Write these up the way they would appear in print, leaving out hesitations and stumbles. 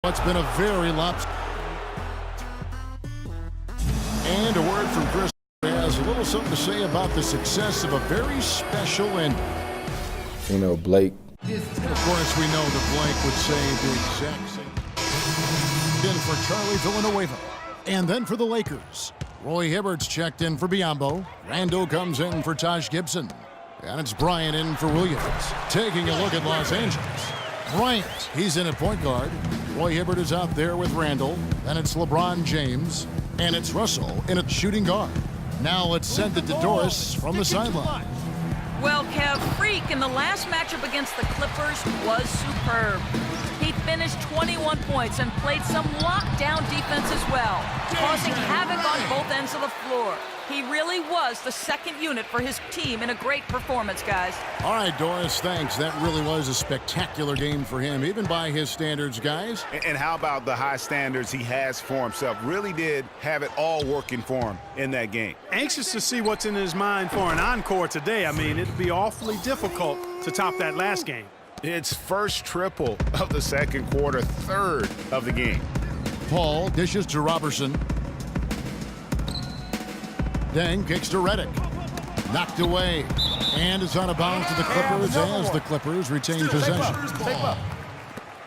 It's been a very lopsided. And a word from Chris has a little something to say about the success of a very special and, Blake. Of course, we know that Blake would say the exact same. In for Charlie Villanueva. And then for the Lakers, Roy Hibbert's checked in for Biyombo. Randall comes in for Taj Gibson. And it's Bryant in for Williams. Taking a look at Los Angeles. Bryant, he's in at point guard. Roy Hibbert is out there with Randall. And it's LeBron James. And it's Russell in at shooting guard. Now let's send it to Doris from the sideline. Well, Kev, Freak in the last matchup against the Clippers was superb. He finished 21 points and played some lockdown defense as well, causing havoc on both ends of the floor. He really was the second unit for his team in a great performance, guys. All right, Doris, thanks. That really was a spectacular game for him, even by his standards, guys. And how about the high standards he has for himself? Really did have it all working for him in that game. Anxious to see what's in his mind for an encore today. I mean, it'd be awfully difficult to top that last game. It's first triple of the second quarter, third of the game. Paul dishes to Robertson. Deng kicks to Redick. Knocked away. And it's on a bounce to the Clippers as the Clippers retain possession.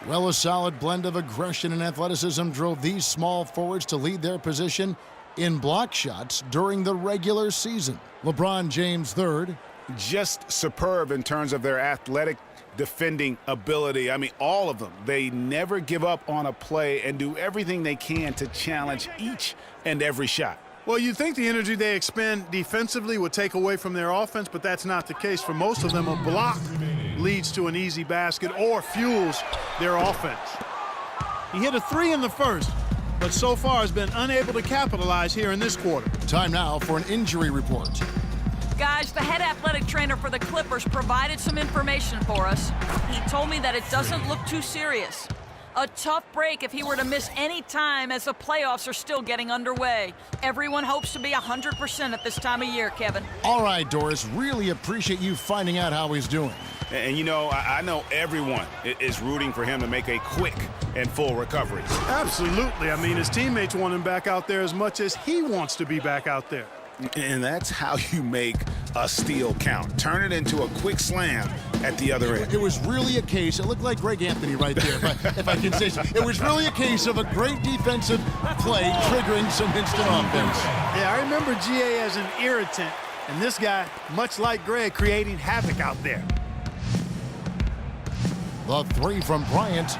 Well, a solid blend of aggression and athleticism drove these small forwards to lead their position in block shots during the regular season. LeBron James third. Just superb in terms of their athletic defending ability. I mean, all of them. They never give up on a play and do everything they can to challenge each and every shot. Well, you'd think the energy they expend defensively would take away from their offense, but that's not the case. For most of them, a block leads to an easy basket or fuels their offense. He hit a three in the first, but so far has been unable to capitalize here in this quarter. Time now for an injury report. Guys, the head athletic trainer for the Clippers provided some information for us. He told me that it doesn't look too serious. A tough break if he were to miss any time as the playoffs are still getting underway. Everyone hopes to be 100% at this time of year, Kevin. All right, Doris, really appreciate you finding out how he's doing. And I know everyone is rooting for him to make a quick and full recovery. Absolutely. I mean, his teammates want him back out there as much as he wants to be back out there. And that's how you make a steal count. Turn it into a quick slam at the other end. It was really a case, it looked like Greg Anthony right there, if I can say so. It was really a case of a great defensive play triggering some instant offense. Yeah, I remember GA as an irritant, and this guy, much like Greg, creating havoc out there. The three from Bryant.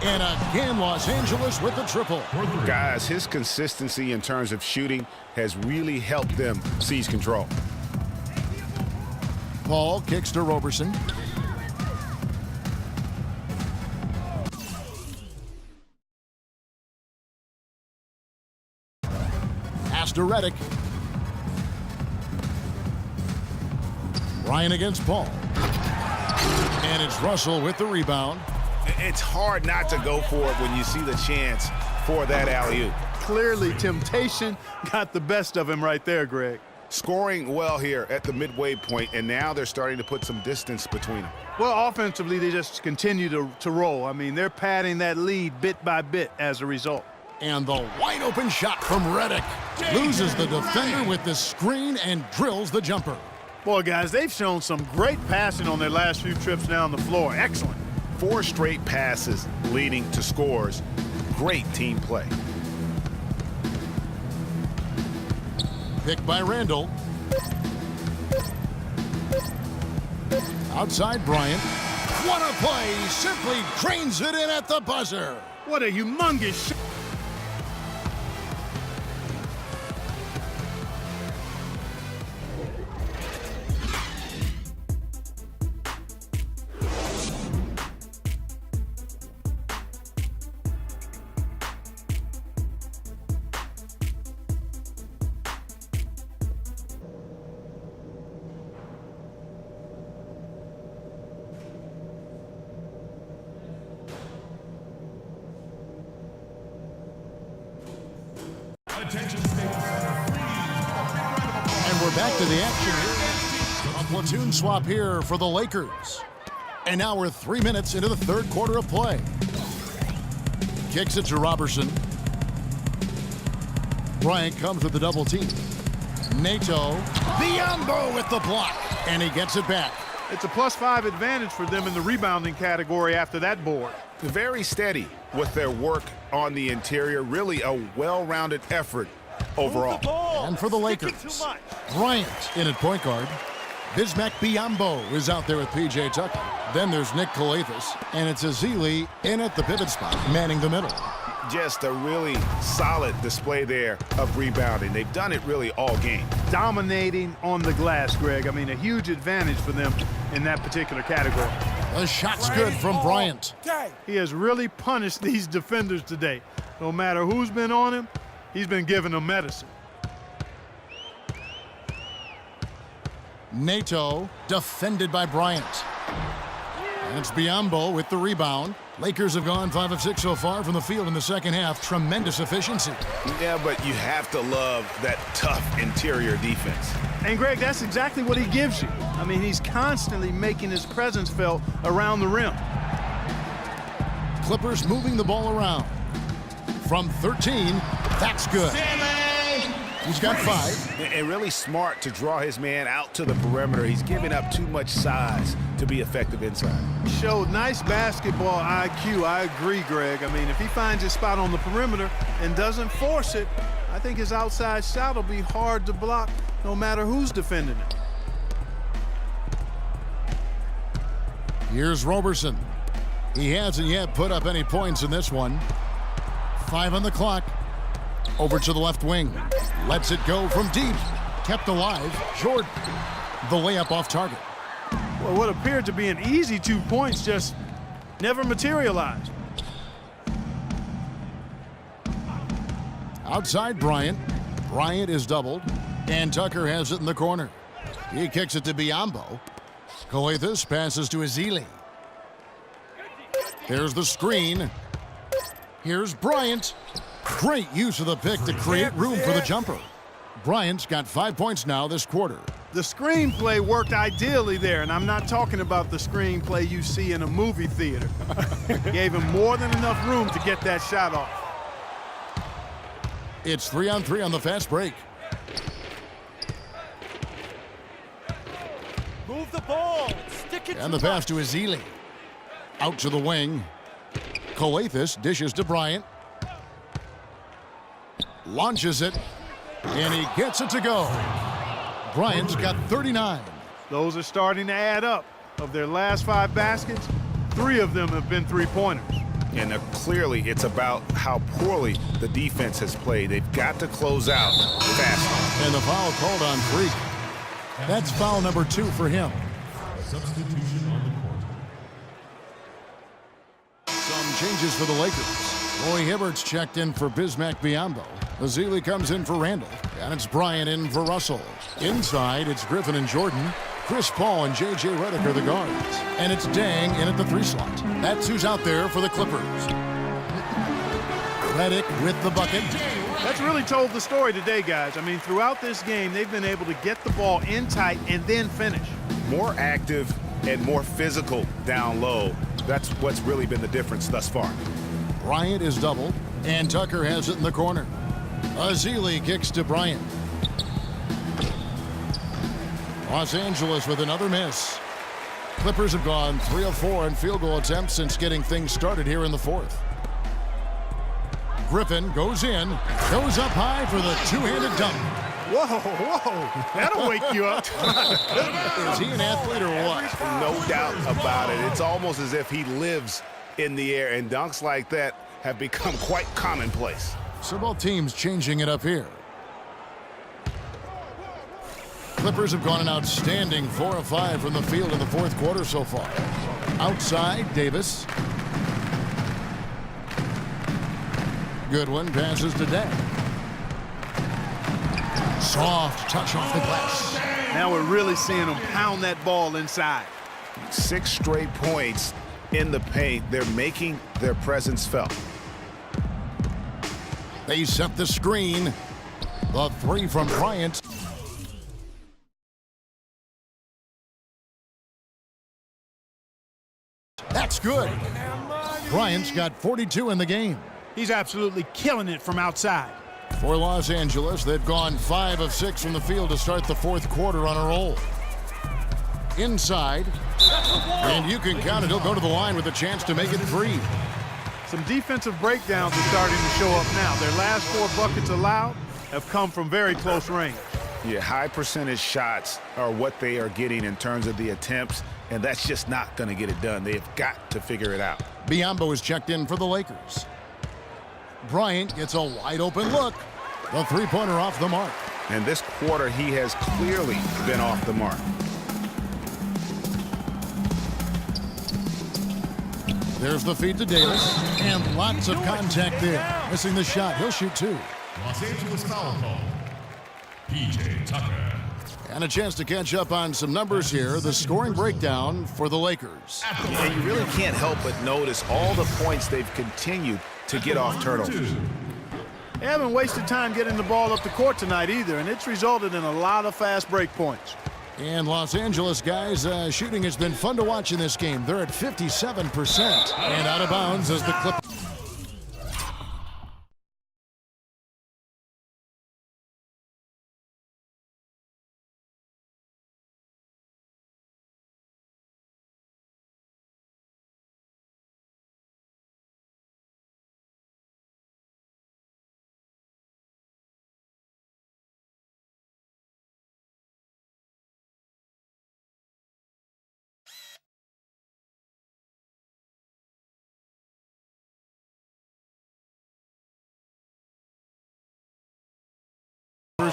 And again, Los Angeles with the triple. Guys, his consistency in terms of shooting has really helped them seize control. Paul kicks to Robertson. Pass to Redick. Bryant against Paul. And it's Russell with the rebound. It's hard not to go for it when you see the chance for that alley-oop. Clearly, temptation got the best of him right there, Greg. Scoring well here at the midway point, and now they're starting to put some distance between them. Well, offensively, they just continue to roll. I mean, they're padding that lead bit by bit as a result. And the wide open shot from Redick. Loses the defender with the screen and drills the jumper. Boy, guys, they've shown some great passing on their last few trips down the floor. Excellent. 4 straight passes leading to scores. Great team play. Picked by Randall. Outside Bryant. What a play! Simply drains it in at the buzzer. What a humongous shot. And we're back to the action here. A platoon swap here for the Lakers. And now we're 3 minutes into the third quarter of play. kicks it to Robertson. Bryant comes with the double team. Nato. Biyombo with the block. And he gets it back. It's a +5 advantage for them in the rebounding category after that board. Very steady with their work on the interior. Really a well-rounded effort overall. And for the Lakers, Bryant in at point guard. Bismack Biyombo is out there with P.J. Tucker. Then there's Nick Calathis, and it's Ezeli in at the pivot spot, manning the middle. Just a really solid display there of rebounding. They've done it really all game. Dominating on the glass, Greg. I mean, a huge advantage for them in that particular category. The shot's good from Bryant. He has really punished these defenders today. No matter who's been on him, he's been giving them medicine. Nato defended by Bryant. And it's Biyombo with the rebound. Lakers have gone 5 of 6 so far from the field in the second half. Tremendous efficiency. Yeah, but you have to love that tough interior defense. And, Greg, that's exactly what he gives you. I mean, he's constantly making his presence felt around the rim. Clippers moving the ball around. From 13, that's good. He's got 5. And really smart to draw his man out to the perimeter. He's giving up too much size to be effective inside. Showed nice basketball IQ. I agree, Greg. I mean, if he finds his spot on the perimeter and doesn't force it, I think his outside shot will be hard to block no matter who's defending it. Here's Robertson. He hasn't yet put up any points in this one. 5 on the clock. Over to the left wing. Lets it go from deep. Kept alive. Jordan. The layup off target. Well, what appeared to be an easy 2 points just never materialized. Outside Bryant. Bryant is doubled. And Tucker has it in the corner. He kicks it to Biyombo. Calathis passes to Ezeli. There's the screen. Here's Bryant. Great use of the pick to create room for the jumper. Bryant's got 5 points now this quarter. The screenplay worked ideally there, and I'm not talking about the screenplay you see in a movie theater. Gave him more than enough room to get that shot off. It's 3-on-3 on the fast break. Move the ball. Stick it. And the pass to Ezeli. Out to the wing. Calathis dishes to Bryant. Launches it. And he gets it to go. Bryant's got 39. Those are starting to add up. Of their last 5 baskets, 3 of them have been 3-pointers. And clearly it's about how poorly the defense has played. They've got to close out fast. And the foul called on Freak. That's foul number 2 for him. Substitution on the court. Some changes for the Lakers. Roy Hibbert's checked in for Bismack Biyombo. Ezeli comes in for Randall. And it's Bryant in for Russell. Inside, it's Griffin and Jordan. Chris Paul and J.J. Redick are the guards. And it's Dang in at the 3 slot. That's who's out there for the Clippers. Redick with the bucket. That's really told the story today, guys. I mean, throughout this game, they've been able to get the ball in tight and then finish. More active and more physical down low. That's what's really been the difference thus far. Bryant is doubled, and Tucker has it in the corner. Ezeli kicks to Bryant. Los Angeles with another miss. Clippers have gone 3 of 4 in field goal attempts since getting things started here in the 4th. Griffin goes in, goes up high for the 2-handed dunk. Whoa, that'll wake you up. Is he an athlete or what? No doubt about it. It's almost as if he lives in the air, and dunks like that have become quite commonplace. So both teams changing it up here. Clippers have gone an outstanding 4 of 5 from the field in the 4th quarter so far. Outside, Davis. Goodwin passes to Day. Soft touch off the glass. Now we're really seeing them pound that ball inside. 6 straight points in the paint. They're making their presence felt. They set the screen. The 3 from Bryant. That's good. Bryant's got 42 in the game. He's absolutely killing it from outside. For Los Angeles, they've gone 5 of 6 from the field to start the fourth quarter on a roll. Inside, and you can count it. He'll go to the line with a chance to make it 3. Some defensive breakdowns are starting to show up now. Their last 4 buckets allowed have come from very close range. Yeah, high percentage shots are what they are getting in terms of the attempts, and that's just not going to get it done. They've got to figure it out. Biyombo is checked in for the Lakers. Bryant gets a wide open look. The three-pointer off the mark. And this quarter, he has clearly been off the mark. There's the feed to Davis, and lots of contact there. Missing the shot. He'll shoot 2. Los Angeles foul call. PJ Tucker. And a chance to catch up on some numbers here. The scoring breakdown for the Lakers. Yeah, you really can't help but notice all the points they've continued to get off turnovers. They haven't wasted time getting the ball up the court tonight either, and it's resulted in a lot of fast break points. And Los Angeles, guys, shooting has been fun to watch in this game. They're at 57%. And out of bounds as the Clippers.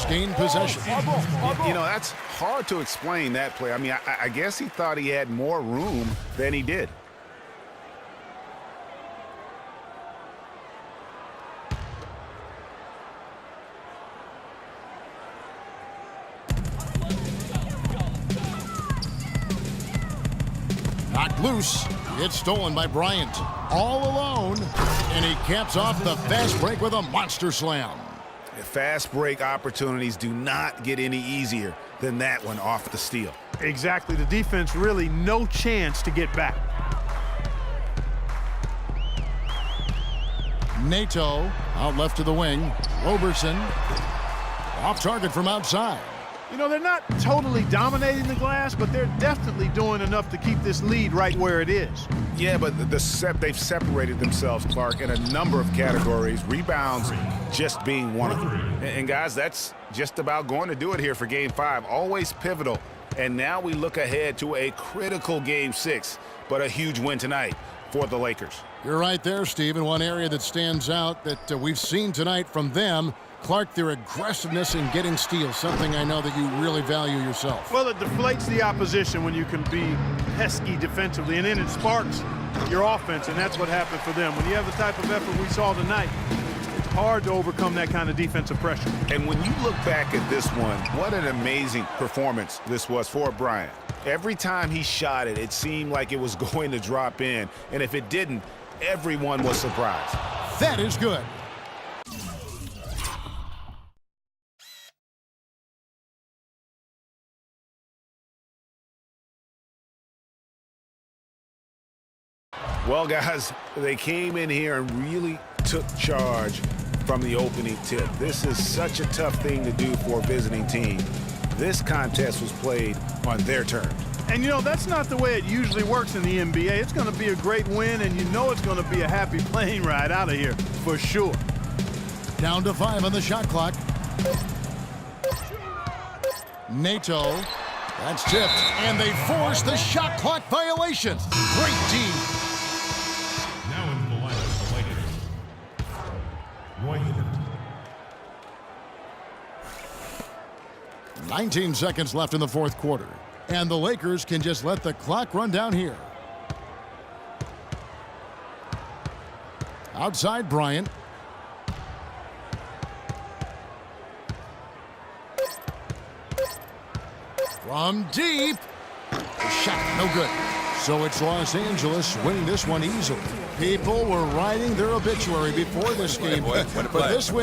Gain possession. You know, that's hard to explain that play. I mean, I guess he thought he had more room than he did. Knocked loose. It's stolen by Bryant. All alone. And he caps off the fast break with a monster slam. Fast break opportunities do not get any easier than that one off the steal. Exactly. The defense really no chance to get back. Nato out left to the wing. Roberson off target from outside. You know, they're not totally dominating the glass, but they're definitely doing enough to keep this lead right where it is. Yeah, but they've separated themselves, Clark, in a number of categories. Rebounds just being one of them. And guys, that's just about going to do it here for Game 5. Always pivotal. And now we look ahead to a critical Game 6, but a huge win tonight for the Lakers. You're right there, Steve. And one area that stands out that we've seen tonight from them, Clark, their aggressiveness in getting steals, something I know that you really value yourself. Well, it deflates the opposition when you can be pesky defensively, and then it sparks your offense, and that's what happened for them. When you have the type of effort we saw tonight, it's hard to overcome that kind of defensive pressure. And when you look back at this one, what an amazing performance this was for Bryant. Every time he shot it, it seemed like it was going to drop in, and if it didn't, everyone was surprised. That is good. Well, guys, they came in here and really took charge from the opening tip. This is such a tough thing to do for a visiting team. This contest was played on their terms. And, you know, that's not the way it usually works in the NBA. It's going to be a great win, and you know it's going to be a happy plane ride out of here for sure. Down to 5 on the shot clock. Nato. That's tipped, and they force the shot clock violation. Great team. Now into the lineup for the Lakers. Roy Hibbert. 19 seconds left in the fourth quarter. And the Lakers can just let the clock run down here. Outside Bryant. From deep. The shot, no good. So it's Los Angeles winning this one easily. People were writing their obituary before this game. But this win.